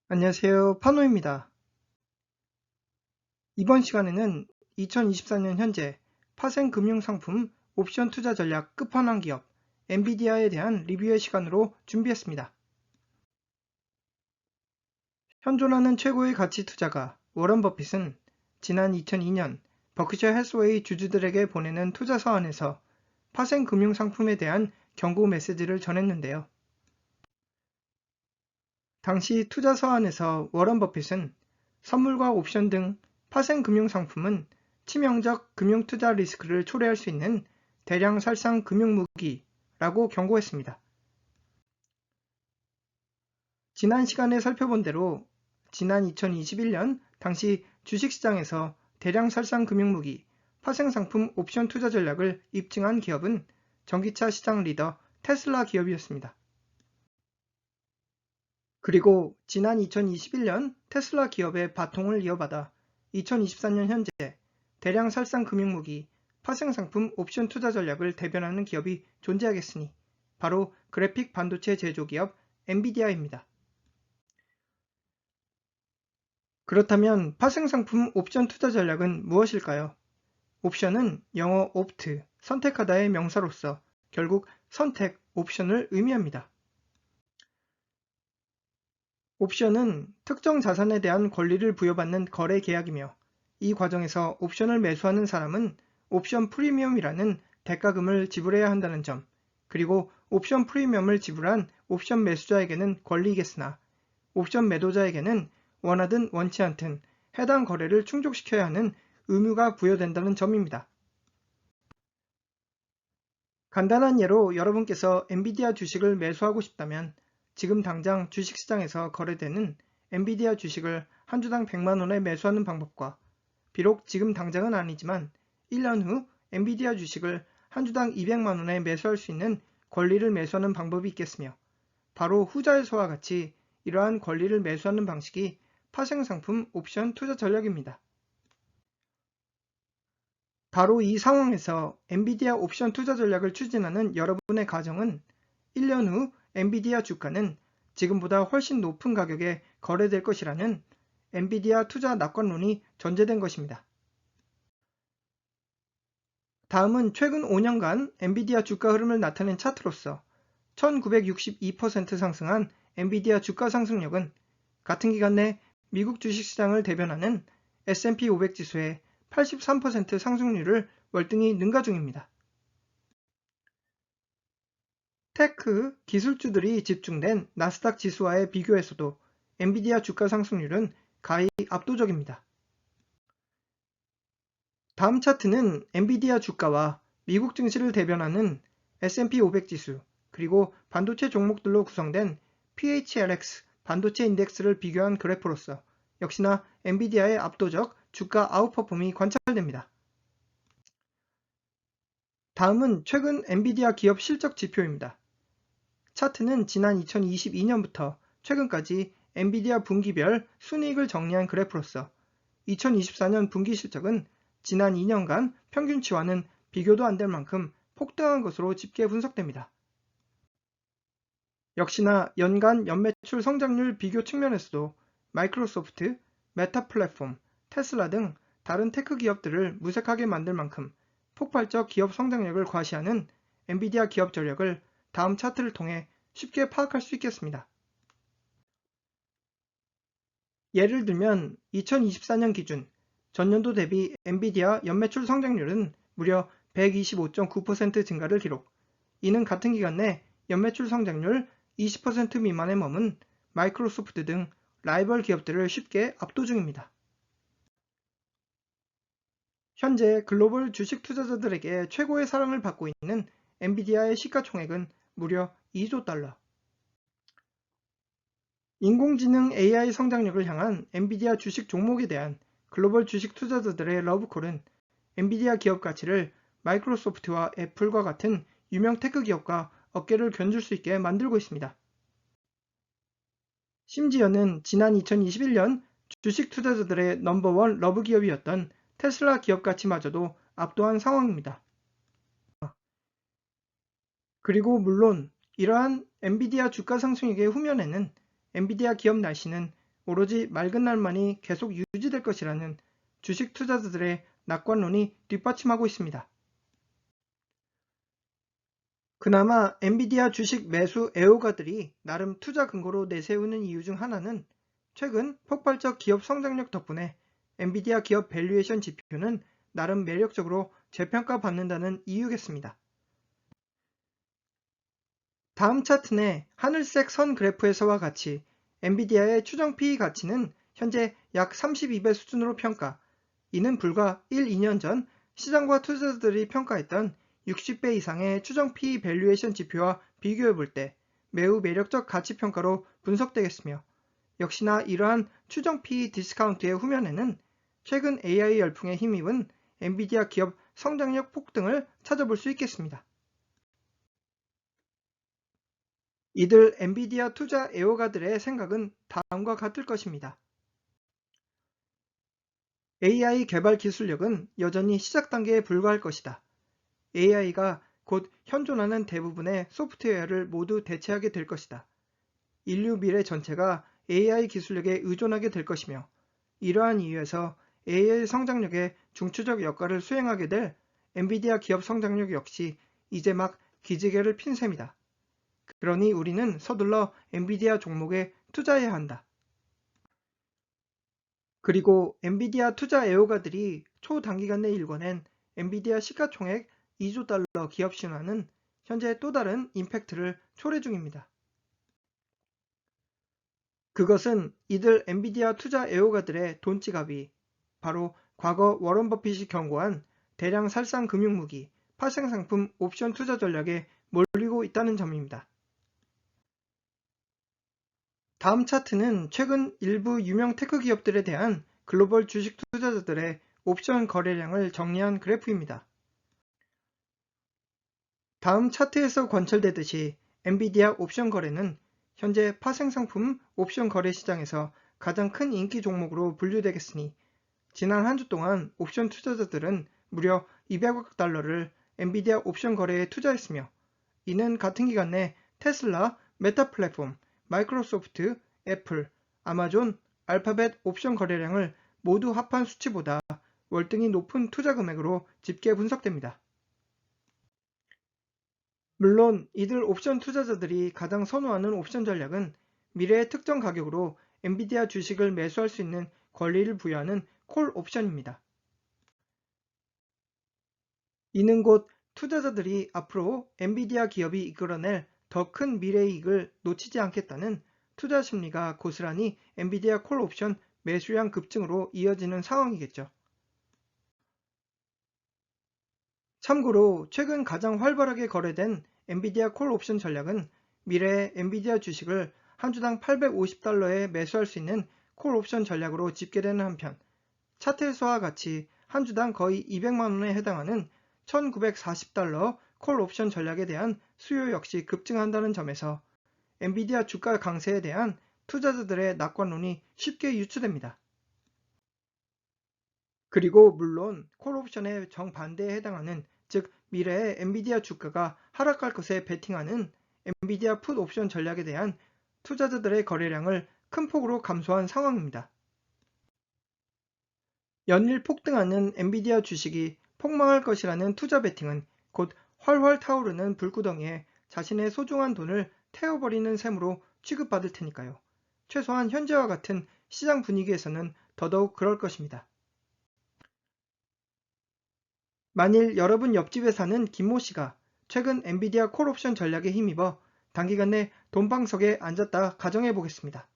안녕하세요. 파노입니다. 이번 시간에는 2024년 현재 파생 금융상품 옵션 투자 전략 끝판왕 기업 엔비디아에 대한 리뷰의 시간으로 준비했습니다. 현존하는 최고의 가치 투자가 워런 버핏은 지난 2002년 버크셔 해스웨이 주주들에게 보내는 투자 서한에서 파생 금융상품에 대한 경고 메시지를 전했는데요. 당시 투자 서한에서 워런 버핏은 선물과 옵션 등 파생 금융상품은 치명적 금융투자 리스크를 초래할 수 있는 대량 살상 금융무기라고 경고했습니다. 지난 시간에 살펴본 대로 지난 2021년 당시 주식시장에서 대량 살상 금융무기, 파생상품 옵션 투자 전략을 입증한 기업은 전기차 시장 리더 테슬라 기업이었습니다. 그리고 지난 2021년 테슬라 기업의 바통을 이어받아 2024년 현재 대량 살상 금융무기, 파생상품 옵션 투자 전략을 대변하는 기업이 존재하겠으니 바로 그래픽 반도체 제조기업 엔비디아입니다. 그렇다면 파생상품 옵션 투자 전략은 무엇일까요? 옵션은 영어 opt, 선택하다의 명사로서 결국 선택, 옵션을 의미합니다. 옵션은 특정 자산에 대한 권리를 부여받는 거래 계약이며 이 과정에서 옵션을 매수하는 사람은 옵션 프리미엄이라는 대가금을 지불해야 한다는 점, 그리고 옵션 프리미엄을 지불한 옵션 매수자에게는 권리이겠으나 옵션 매도자에게는 원하든 원치 않든 해당 거래를 충족시켜야 하는 의무가 부여된다는 점입니다. 간단한 예로 여러분께서 엔비디아 주식을 매수하고 싶다면 지금 당장 주식시장에서 거래되는 엔비디아 주식을 한 주당 100만 원에 매수하는 방법과 비록 지금 당장은 아니지만 1년 후 엔비디아 주식을 한 주당 200만 원에 매수할 수 있는 권리를 매수하는 방법이 있겠으며 바로 후자에서와 같이 이러한 권리를 매수하는 방식이 파생상품 옵션 투자 전략입니다. 바로 이 상황에서 엔비디아 옵션 투자 전략을 추진하는 여러분의 가정은 1년 후 엔비디아 주가는 지금보다 훨씬 높은 가격에 거래될 것이라는 엔비디아 투자 낙관론이 전제된 것입니다. 다음은 최근 5년간 엔비디아 주가 흐름을 나타낸 차트로서 1962% 상승한 엔비디아 주가 상승력은 같은 기간 내 미국 주식시장을 대변하는 S&P 500 지수의 83% 상승률을 월등히 능가 중입니다. 테크 기술주들이 집중된 나스닥 지수와의 비교에서도 엔비디아 주가 상승률은 가히 압도적입니다. 다음 차트는 엔비디아 주가와 미국 증시를 대변하는 S&P 500 지수, 그리고 반도체 종목들로 구성된 PHLX 반도체 인덱스를 비교한 그래프로서 역시나 엔비디아의 압도적 주가 아웃퍼폼이 관찰됩니다. 다음은 최근 엔비디아 기업 실적 지표입니다. 차트는 지난 2022년부터 최근까지 엔비디아 분기별 순이익을 정리한 그래프로서 2024년 분기 실적은 지난 2년간 평균치와는 비교도 안 될 만큼 폭등한 것으로 집계 분석됩니다. 역시나 연간 연매출 성장률 비교 측면에서도 마이크로소프트, 메타 플랫폼, 테슬라 등 다른 테크 기업들을 무색하게 만들 만큼 폭발적 기업 성장력을 과시하는 엔비디아 기업 전력을 다음 차트를 통해 쉽게 파악할 수 있겠습니다. 예를 들면 2024년 기준 전년도 대비 엔비디아 연매출 성장률은 무려 125.9% 증가를 기록. 이는 같은 기간 내 연매출 성장률 20% 미만에 머문 마이크로소프트 등 라이벌 기업들을 쉽게 압도 중입니다. 현재 글로벌 주식 투자자들에게 최고의 사랑을 받고 있는 엔비디아의 시가총액은 무려 2조 달러. 인공지능 AI 성장력을 향한 엔비디아 주식 종목에 대한 글로벌 주식 투자자들의 러브콜은 엔비디아 기업 가치를 마이크로소프트와 애플과 같은 유명 테크 기업과 어깨를 견줄 수 있게 만들고 있습니다. 심지어는 지난 2021년 주식 투자자들의 넘버원 러브 기업이었던 테슬라 기업 가치마저도 압도한 상황입니다. 그리고 물론 이러한 엔비디아 주가 상승액의 후면에는 엔비디아 기업 날씨는 오로지 맑은 날만이 계속 유지될 것이라는 주식 투자자들의 낙관론이 뒷받침하고 있습니다. 그나마 엔비디아 주식 매수 애호가들이 나름 투자 근거로 내세우는 이유 중 하나는 최근 폭발적 기업 성장력 덕분에 엔비디아 기업 밸류에이션 지표는 나름 매력적으로 재평가받는다는 이유겠습니다. 다음 차트 내 하늘색 선 그래프에서와 같이 엔비디아의 추정 PE 가치는 현재 약 32배 수준으로 평가, 이는 불과 1, 2년 전 시장과 투자자들이 평가했던 60배 이상의 추정 PE 밸류에이션 지표와 비교해 볼 때 매우 매력적 가치 평가로 분석되겠으며, 역시나 이러한 추정 PE 디스카운트의 후면에는 최근 AI 열풍에 힘입은 엔비디아 기업 성장력 폭등을 찾아볼 수 있겠습니다. 이들 엔비디아 투자 애호가들의 생각은 다음과 같을 것입니다. AI 개발 기술력은 여전히 시작 단계에 불과할 것이다. AI가 곧 현존하는 대부분의 소프트웨어를 모두 대체하게 될 것이다. 인류 미래 전체가 AI 기술력에 의존하게 될 것이며, 이러한 이유에서 AI 성장력에 중추적 역할을 수행하게 될 엔비디아 기업 성장력 역시 이제 막 기지개를 핀 셈이다. 그러니 우리는 서둘러 엔비디아 종목에 투자해야 한다. 그리고 엔비디아 투자 애호가들이 초단기간 내 일궈낸 엔비디아 시가총액 2조 달러 기업 신화는 현재 또 다른 임팩트를 초래 중입니다. 그것은 이들 엔비디아 투자 애호가들의 돈지갑이 바로 과거 워런 버핏이 경고한 대량 살상 금융무기, 파생상품 옵션 투자 전략에 몰리고 있다는 점입니다. 다음 차트는 최근 일부 유명 테크 기업들에 대한 글로벌 주식 투자자들의 옵션 거래량을 정리한 그래프입니다. 다음 차트에서 관찰되듯이 엔비디아 옵션 거래는 현재 파생상품 옵션 거래 시장에서 가장 큰 인기 종목으로 분류되겠으니, 지난 한 주 동안 옵션 투자자들은 무려 200억 달러를 엔비디아 옵션 거래에 투자했으며, 이는 같은 기간 내 테슬라, 메타 플랫폼, 마이크로소프트, 애플, 아마존, 알파벳 옵션 거래량을 모두 합한 수치보다 월등히 높은 투자 금액으로 집계 분석됩니다. 물론 이들 옵션 투자자들이 가장 선호하는 옵션 전략은 미래의 특정 가격으로 엔비디아 주식을 매수할 수 있는 권리를 부여하는 콜 옵션입니다. 이는 곧 투자자들이 앞으로 엔비디아 기업이 이끌어낼 더 큰 미래 이익을 놓치지 않겠다는 투자 심리가 고스란히 엔비디아 콜 옵션 매수량 급증으로 이어지는 상황이겠죠. 참고로 최근 가장 활발하게 거래된 엔비디아 콜 옵션 전략은 미래의 엔비디아 주식을 한 주당 850달러에 매수할 수 있는 콜 옵션 전략으로 집계되는 한편, 차트에서와 같이 한 주당 거의 200만 원에 해당하는 1940달러 콜 옵션 전략에 대한 수요 역시 급증한다는 점에서 엔비디아 주가 강세에 대한 투자자들의 낙관론이 쉽게 유추됩니다. 그리고 물론 콜옵션의 정반대에 해당하는, 즉 미래의 엔비디아 주가가 하락할 것에 베팅하는 엔비디아 풋 옵션 전략에 대한 투자자들의 거래량을 큰 폭으로 감소한 상황입니다. 연일 폭등하는 엔비디아 주식이 폭망할 것이라는 투자 베팅은 곧 활활 타오르는 불구덩이에 자신의 소중한 돈을 태워버리는 셈으로 취급받을 테니까요. 최소한 현재와 같은 시장 분위기에서는 더더욱 그럴 것입니다. 만일 여러분 옆집에 사는 김모 씨가 최근 엔비디아 콜옵션 전략에 힘입어 단기간 내 돈방석에 앉았다 가정해 보겠습니다.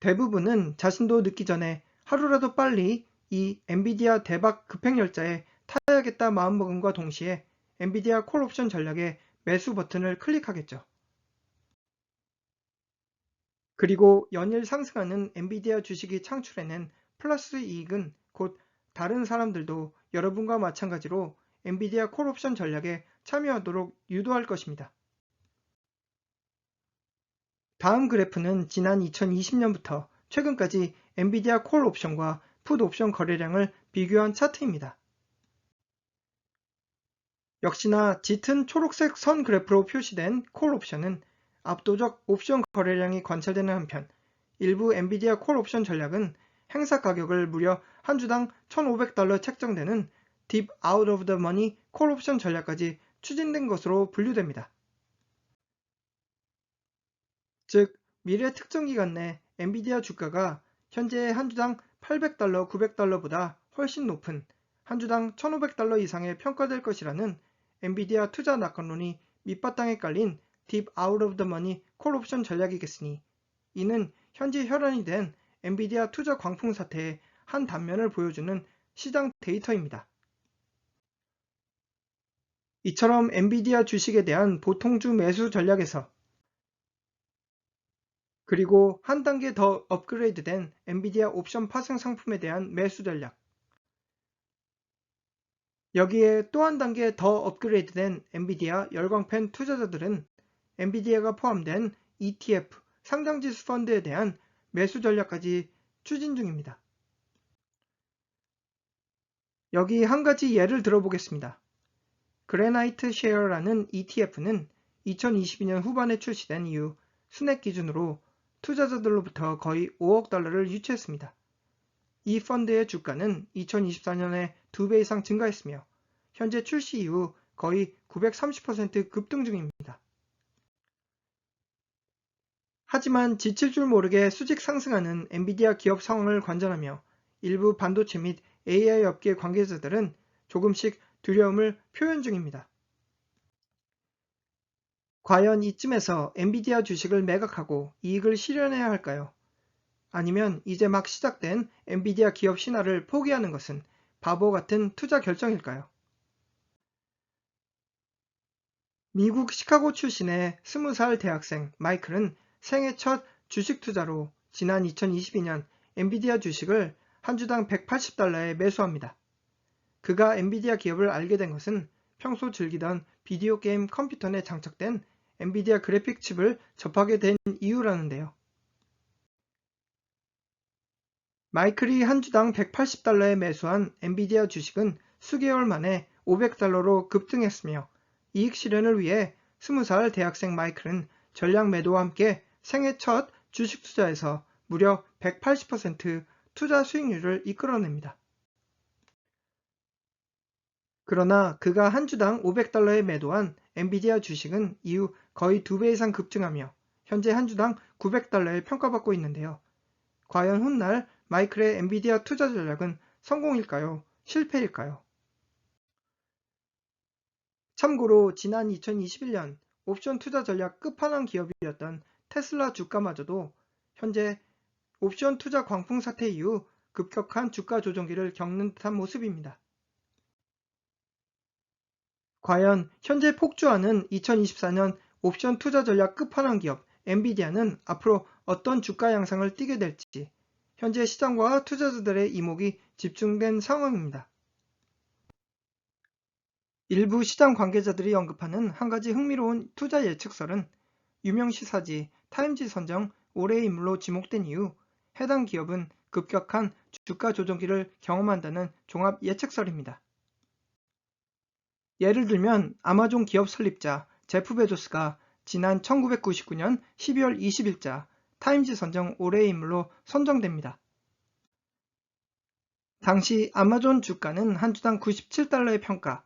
대부분은 자신도 늦기 전에 하루라도 빨리 이 엔비디아 대박 급행열차에 타야겠다 마음먹음과 동시에 엔비디아 콜옵션 전략의 매수 버튼을 클릭하겠죠. 그리고 연일 상승하는 엔비디아 주식이 창출해낸 플러스 이익은 곧 다른 사람들도 여러분과 마찬가지로 엔비디아 콜옵션 전략에 참여하도록 유도할 것입니다. 다음 그래프는 지난 2020년부터 최근까지 엔비디아 콜 옵션과 풋 옵션 거래량을 비교한 차트입니다. 역시나 짙은 초록색 선 그래프로 표시된 콜 옵션은 압도적 옵션 거래량이 관찰되는 한편 일부 엔비디아 콜 옵션 전략은 행사 가격을 무려 한 주당 $1,500 책정되는 딥 아웃 오브 더 머니 콜 옵션 전략까지 추진된 것으로 분류됩니다. 즉, 미래 특정 기간 내 엔비디아 주가가 현재의 한 주당 $800, $900보다 훨씬 높은 한 주당 $1,500 이상에 평가될 것이라는 엔비디아 투자 낙관론이 밑바탕에 깔린 딥 아웃 오브 더 머니 콜 옵션 전략이겠으니 이는 현재 혈안이 된 엔비디아 투자 광풍 사태의 한 단면을 보여주는 시장 데이터입니다. 이처럼 엔비디아 주식에 대한 보통주 매수 전략에서 그리고 한 단계 더 업그레이드된 엔비디아 옵션 파생 상품에 대한 매수 전략, 여기에 또 한 단계 더 업그레이드된 엔비디아 열광팬 투자자들은 엔비디아가 포함된 ETF, 상장지수 펀드에 대한 매수 전략까지 추진 중입니다. 여기 한 가지 예를 들어보겠습니다. 그래나이트 쉐어라는 ETF는 2022년 후반에 출시된 이후 순액 기준으로 투자자들로부터 거의 $5억 유치했습니다. 이 펀드의 주가는 2024년에 2배 이상 증가했으며 현재 출시 이후 거의 930% 급등 중입니다. 하지만 지칠 줄 모르게 수직 상승하는 엔비디아 기업 상황을 관전하며 일부 반도체 및 AI 업계 관계자들은 조금씩 두려움을 표현 중입니다. 과연 이쯤에서 엔비디아 주식을 매각하고 이익을 실현해야 할까요? 아니면 이제 막 시작된 엔비디아 기업 신화를 포기하는 것은 바보 같은 투자 결정일까요? 미국 시카고 출신의 20살 대학생 마이클은 생애 첫 주식 투자로 지난 2022년 엔비디아 주식을 한 주당 $180에 매수합니다. 그가 엔비디아 기업을 알게 된 것은 평소 즐기던 비디오 게임 컴퓨터 내 장착된 엔비디아 그래픽 칩을 접하게 된 이유라는데요. 마이클이 한 주당 $180에 매수한 엔비디아 주식은 수개월 만에 $500로 급등했으며 이익 실현을 위해 20살 대학생 마이클은 전량 매도와 함께 생애 첫 주식 투자에서 무려 180% 투자 수익률을 이끌어냅니다. 그러나 그가 한 주당 $500에 매도한 엔비디아 주식은 이후 거의 2배 이상 급증하며 현재 한 주당 $900에 평가받고 있는데요. 과연 훗날 마이클의 엔비디아 투자 전략은 성공일까요? 실패일까요? 참고로 지난 2021년 옵션 투자 전략 끝판왕 기업이었던 테슬라 주가마저도 현재 옵션 투자 광풍 사태 이후 급격한 주가 조정기를 겪는 듯한 모습입니다. 과연 현재 폭주하는 2024년 옵션 투자 전략 끝판왕 기업 엔비디아는 앞으로 어떤 주가 양상을 띠게 될지 현재 시장과 투자자들의 이목이 집중된 상황입니다. 일부 시장 관계자들이 언급하는 한 가지 흥미로운 투자 예측설은 유명 시사지 타임지 선정 올해의 인물로 지목된 이후 해당 기업은 급격한 주가 조정기를 경험한다는 종합 예측설입니다. 예를 들면 아마존 기업 설립자 제프 베조스가 지난 1999년 12월 20일자 타임지 선정 올해의 인물로 선정됩니다. 당시 아마존 주가는 한 주당 $97의 평가,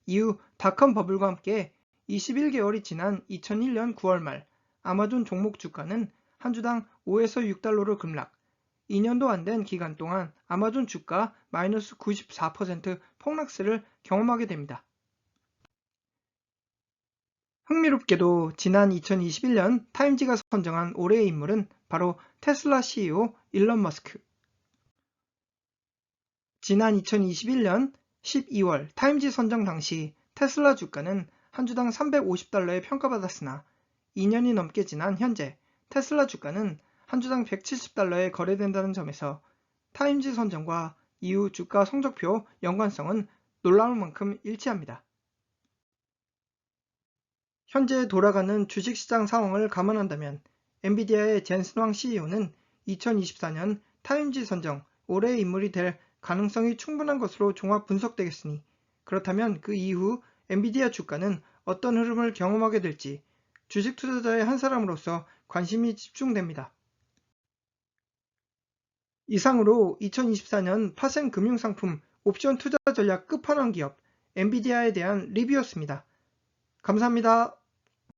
이후 닷컴 버블과 함께 21개월이 지난 2001년 9월 말 아마존 종목 주가는 한 주당 $5에서 $6로 급락, 2년도 안 된 기간 동안 아마존 주가 마이너스 94% 폭락세를 경험하게 됩니다. 흥미롭게도 지난 2021년 타임지가 선정한 올해의 인물은 바로 테슬라 CEO 일론 머스크. 지난 2021년 12월 타임지 선정 당시 테슬라 주가는 한 주당 $350에 평가받았으나 2년이 넘게 지난 현재 테슬라 주가는 한 주당 $170에 거래된다는 점에서 타임지 선정과 이후 주가 성적표 연관성은 놀라울 만큼 일치합니다. 현재 돌아가는 주식시장 상황을 감안한다면 엔비디아의 젠슨 황 CEO는 2024년 타임지 선정 올해의 인물이 될 가능성이 충분한 것으로 종합 분석되겠으니 그렇다면 그 이후 엔비디아 주가는 어떤 흐름을 경험하게 될지 주식 투자자의 한 사람으로서 관심이 집중됩니다. 이상으로 2024년 파생 금융상품 옵션 투자 전략 끝판왕 기업 엔비디아에 대한 리뷰였습니다. 감사합니다.